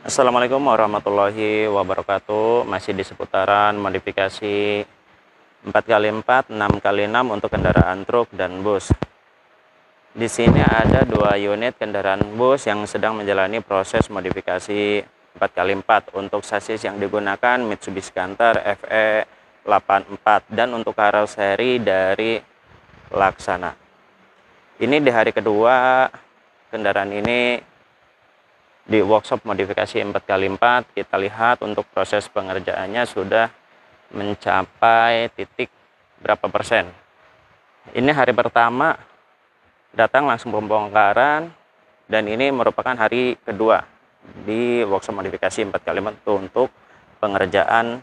Assalamualaikum warahmatullahi wabarakatuh. Masih di seputaran modifikasi 4x4, 6x6 untuk kendaraan truk dan bus. Di sini ada dua unit kendaraan bus yang sedang menjalani proses modifikasi 4x4. Untuk sasis yang digunakan Mitsubishi Canter FE84 dan untuk karoseri dari Laksana. Ini di hari kedua kendaraan ini di workshop modifikasi 4x4. Kita lihat untuk proses pengerjaannya sudah mencapai titik berapa persen. Ini hari pertama datang langsung pembongkaran, dan ini merupakan hari kedua di workshop modifikasi 4x4 untuk pengerjaan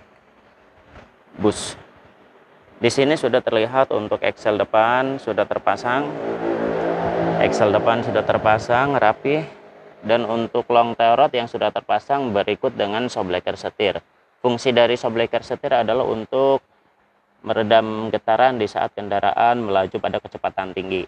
bus. Di sini sudah terlihat untuk eksel depan sudah terpasang. Eksel depan sudah terpasang rapi. Dan untuk long tail rod yang sudah terpasang berikut dengan shockbreaker setir. Fungsi dari shockbreaker setir adalah untuk meredam getaran di saat kendaraan melaju pada kecepatan tinggi.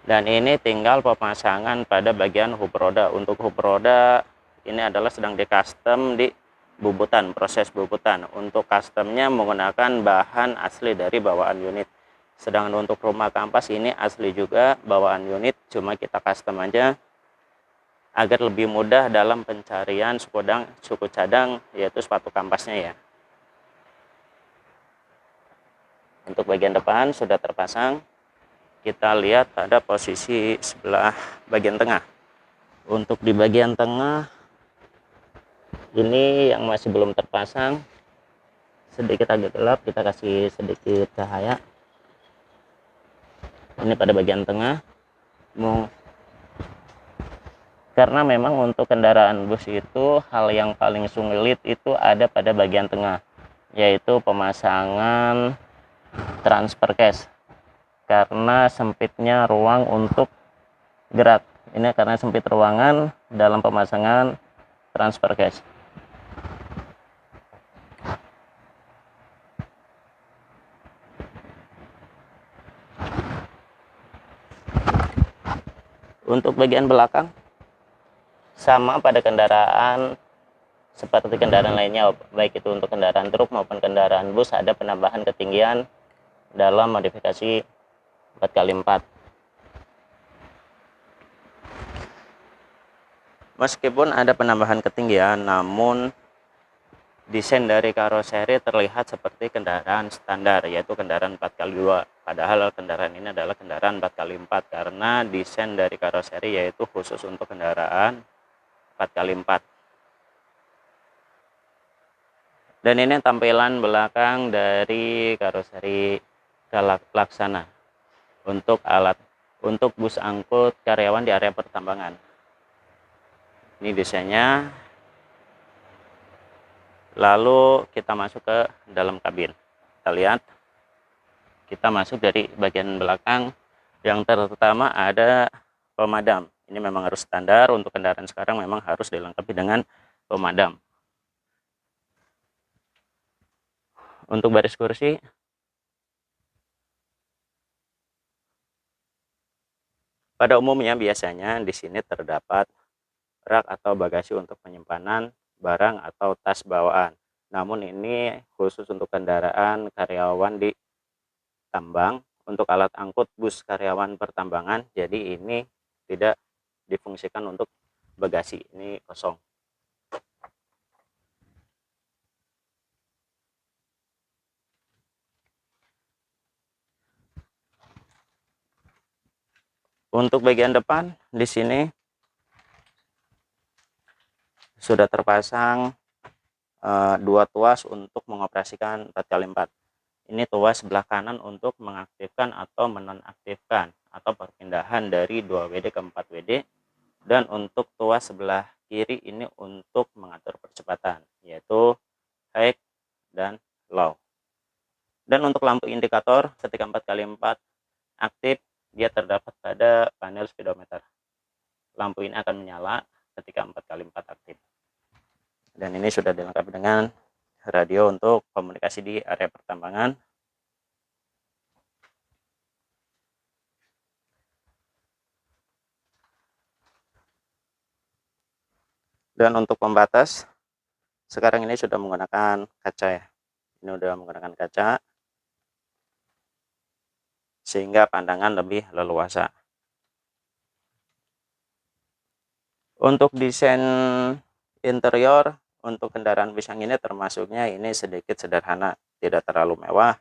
Dan ini tinggal pemasangan pada bagian hub roda. Untuk hub roda ini adalah sedang di custom di bubutan, proses bubutan. Untuk customnya menggunakan bahan asli dari bawaan unit. Sedangkan untuk rumah kampas ini asli juga bawaan unit, cuma kita custom aja agar lebih mudah dalam pencarian suku cadang, yaitu sepatu kampasnya ya. Untuk bagian depan sudah terpasang. Kita lihat pada posisi sebelah bagian tengah. Untuk di bagian tengah ini yang masih belum terpasang, sedikit agak gelap, kita kasih sedikit cahaya. Ini pada bagian tengah. Karena memang untuk kendaraan bus itu hal yang paling sulit itu ada pada bagian tengah, yaitu pemasangan transfer case. Karena sempitnya ruang untuk gerak. Ini karena sempit ruangan dalam pemasangan transfer case. Untuk bagian belakang sama pada kendaraan seperti kendaraan lainnya, baik itu untuk kendaraan truk maupun kendaraan bus, ada penambahan ketinggian dalam modifikasi 4x4. Meskipun ada penambahan ketinggian, namun desain dari karoseri terlihat seperti kendaraan standar, yaitu kendaraan 4x2. Padahal kendaraan ini adalah kendaraan 4x4 karena desain dari karoseri yaitu khusus untuk kendaraan 4x4. Dan ini tampilan belakang dari karoseri Laksana untuk bus angkut karyawan di area pertambangan. Ini desainnya. Lalu kita masuk ke dalam kabin. Kita lihat, kita masuk dari bagian belakang. Yang pertama ada pemadam. Ini memang harus standar untuk kendaraan sekarang, memang harus dilengkapi dengan pemadam. Untuk baris kursi, pada umumnya biasanya di sini terdapat rak atau bagasi untuk penyimpanan barang atau tas bawaan. Namun ini khusus untuk kendaraan karyawan di tambang, untuk alat angkut bus karyawan pertambangan, jadi ini tidak difungsikan untuk bagasi, ini kosong. Untuk bagian depan di sini sudah terpasang dua tuas untuk mengoperasikan 4x4. Ini tuas sebelah kanan untuk mengaktifkan atau menonaktifkan atau perpindahan dari 2WD ke 4WD, dan untuk tuas sebelah kiri ini untuk mengatur percepatan, yaitu high dan low. Dan untuk lampu indikator ketika 4x4 aktif, dia terdapat pada panel speedometer. Lampu ini akan menyala ketika 4x4 aktif. Dan ini sudah dilengkapi dengan radio untuk komunikasi di area pertambangan. Dan untuk pembatas sekarang ini sudah menggunakan kaca ya. Ini udah menggunakan kaca sehingga pandangan lebih leluasa. Untuk desain interior untuk kendaraan bus yang ini termasuknya ini sedikit sederhana, tidak terlalu mewah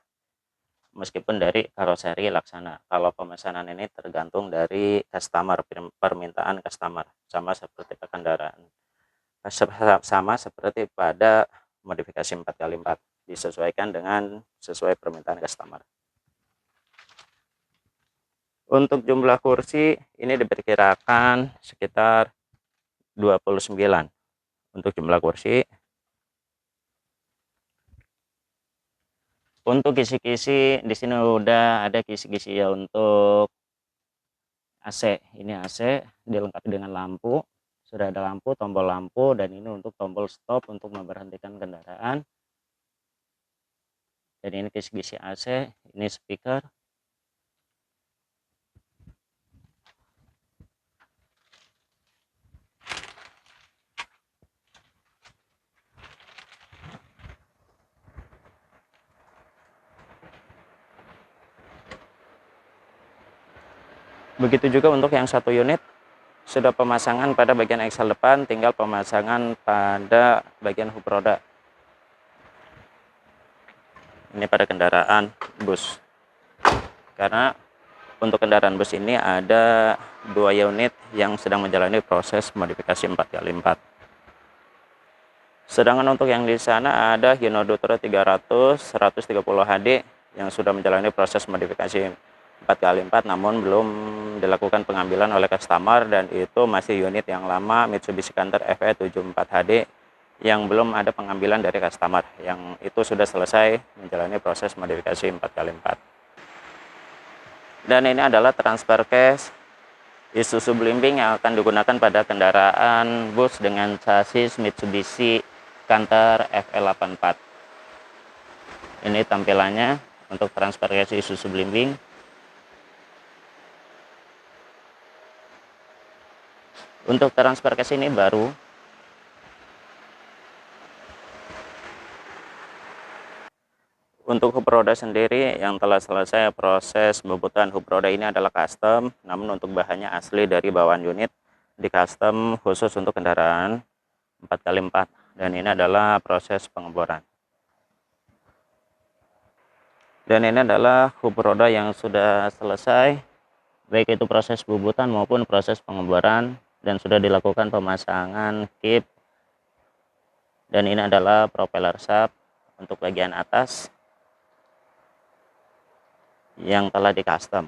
meskipun dari karoseri Laksana. Kalau pemesanan ini tergantung dari customer, permintaan customer, sama seperti kendaraan, sama seperti pada modifikasi 4x4, disesuaikan dengan sesuai permintaan customer. Untuk jumlah kursi ini diperkirakan sekitar 29 untuk jumlah kursi. Untuk kisi-kisi di sini udah ada kisi-kisi ya. Untuk AC, ini AC dilengkapi dengan lampu, sudah ada lampu, tombol lampu, dan ini untuk tombol stop untuk memberhentikan kendaraan. Dan ini kisi-kisi AC, ini speaker. Begitu juga untuk yang satu unit, sudah pemasangan pada bagian eksel depan, tinggal pemasangan pada bagian hub roda. Ini pada kendaraan bus, karena untuk kendaraan bus ini ada 2 unit yang sedang menjalani proses modifikasi 4x4. Sedangkan untuk yang di sana ada Hino Dutro 300 130 HD yang sudah menjalani proses modifikasi 4x4 namun belum dilakukan pengambilan oleh customer, dan itu masih unit yang lama Mitsubishi Canter FE74 HD yang belum ada pengambilan dari customer, yang itu sudah selesai menjalani proses modifikasi 4x4. Dan ini adalah transfer case Isuzu Blimbing yang akan digunakan pada kendaraan bus dengan chassis Mitsubishi Canter FE84. Ini tampilannya untuk transfer case Isuzu Blimbing. Untuk transfer case ini baru. Untuk hub roda sendiri yang telah selesai proses pembuatan hub roda ini adalah custom, namun untuk bahannya asli dari bawaan unit, di custom khusus untuk kendaraan 4x4, dan ini adalah proses pengeboran. Dan ini adalah hub roda yang sudah selesai, baik itu proses pembuatan maupun proses pengeboran, dan sudah dilakukan pemasangan kip. Dan ini adalah propeller shaft untuk bagian atas yang telah di custom.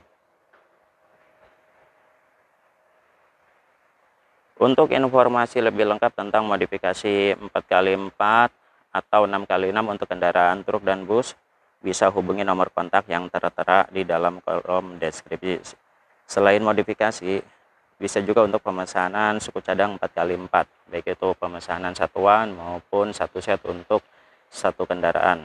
Untuk informasi lebih lengkap tentang modifikasi 4x4 atau 6x6 untuk kendaraan truk dan bus, bisa hubungi nomor kontak yang tertera di dalam kolom deskripsi. Selain modifikasi, bisa juga untuk pemesanan suku cadang 4x4, baik itu pemesanan satuan maupun satu set untuk satu kendaraan.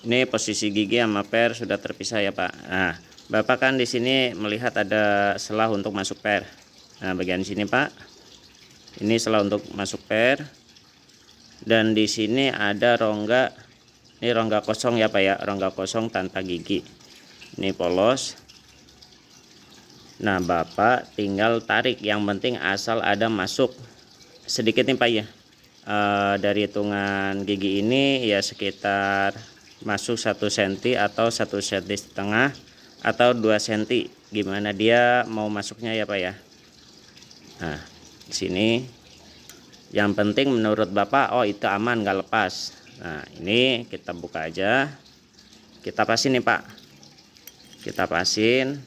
Ini posisi gigi sama per sudah terpisah ya Pak. Nah, Bapak kan di sini melihat ada selah untuk masuk per. Nah, bagian sini Pak, ini selah untuk masuk per. Dan di sini ada rongga, ini rongga kosong ya Pak ya, rongga kosong tanpa gigi. Ini polos. Nah, Bapak tinggal tarik, yang penting asal ada masuk sedikit nih Pak ya. Dari hitungan gigi ini ya sekitar masuk 1 cm atau 1,5 cm atau 2 cm, gimana dia mau masuknya ya Pak ya. Nah, di sini yang penting menurut Bapak, oh itu aman nggak lepas. Nah, ini kita buka aja, kita pasin nih Pak, kita pasin,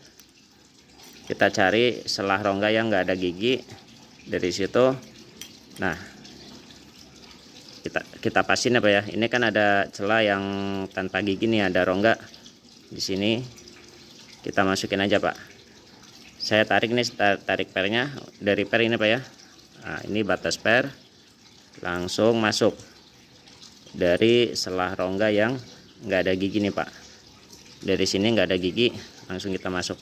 kita cari selah rongga yang nggak ada gigi dari situ. Nah, kita pasin apa ya, ini kan ada celah yang tanpa gigi nih, ada rongga di sini, kita masukin aja Pak. Saya tarik nih, tarik pernya dari per ini Pak ya. Nah, ini batas per, langsung masuk dari selah rongga yang nggak ada gigi nih Pak. Dari sini nggak ada gigi, langsung kita masuk.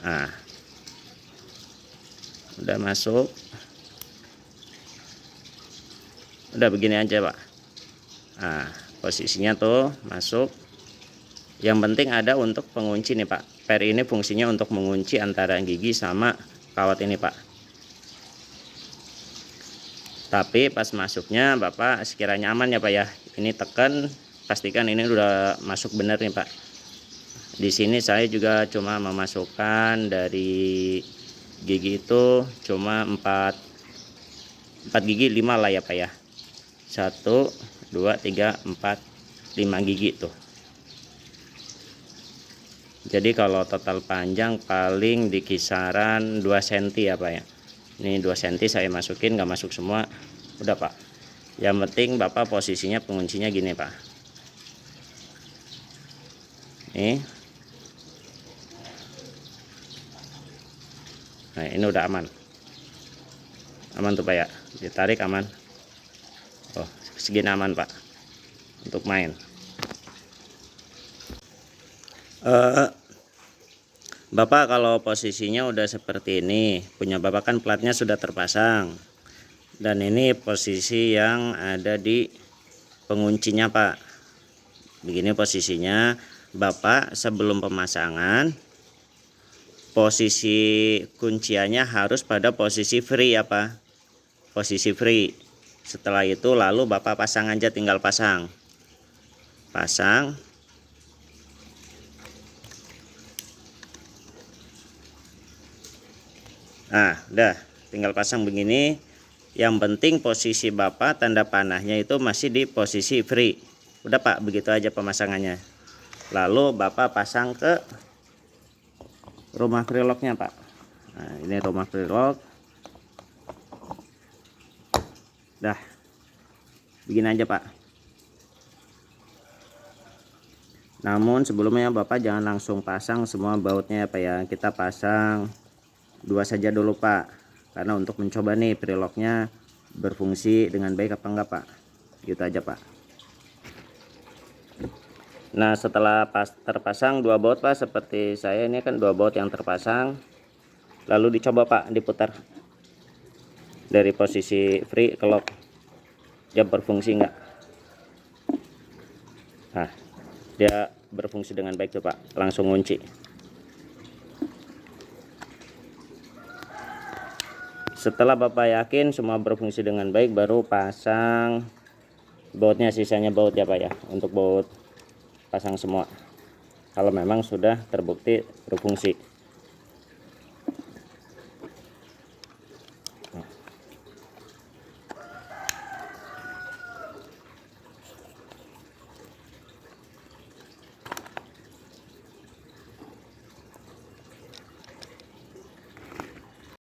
Nah, udah masuk, udah begini aja Pak. Nah, posisinya tuh masuk. Yang penting ada untuk pengunci nih Pak. Per ini fungsinya untuk mengunci antara gigi sama kawat ini Pak. Tapi pas masuknya Bapak sekiranya aman ya Pak ya. Ini tekan, pastikan ini udah masuk bener nih Pak. Di sini saya juga cuma memasukkan dari gigi itu cuma 4 gigi 5 lah ya Pak ya. 1 2 3 4 5 gigi tuh. Jadi kalau total panjang paling di kisaran 2 cm ya Pak ya. Ini 2 cm saya masukin, nggak masuk semua. Udah Pak. Yang penting Bapak posisinya penguncinya gini Pak. Nih. Nah ini udah aman. Aman tuh Pak ya. Ditarik aman. Oh segini aman Pak. Untuk main. Bapak kalau posisinya udah seperti ini, punya Bapak kan platnya sudah terpasang, dan ini posisi yang ada di penguncinya Pak. Begini posisinya, Bapak sebelum pemasangan posisi kunciannya harus pada posisi free ya Pak, posisi free. Setelah itu lalu Bapak pasang aja, tinggal pasang. Nah udah tinggal pasang begini. Yang penting posisi Bapak tanda panahnya itu masih di posisi free. Udah Pak, begitu aja pemasangannya. Lalu Bapak pasang ke rumah free lock-nya Pak. Nah ini rumah free lock. Dah begini aja Pak. Namun sebelumnya Bapak jangan langsung pasang semua bautnya ya Pak ya. Kita pasang 2 saja dulu Pak, karena untuk mencoba nih free lock-nya berfungsi dengan baik apa enggak Pak. Gitu aja Pak. Nah setelah terpasang 2 baut Pak, seperti saya ini kan 2 baut yang terpasang, lalu dicoba Pak, diputar dari posisi free ke lock, dia berfungsi enggak. Nah dia berfungsi dengan baik tuh Pak, langsung kunci. Setelah Bapak yakin semua berfungsi dengan baik, baru pasang bautnya. Sisanya baut ya Pak ya, untuk baut pasang semua kalau memang sudah terbukti berfungsi.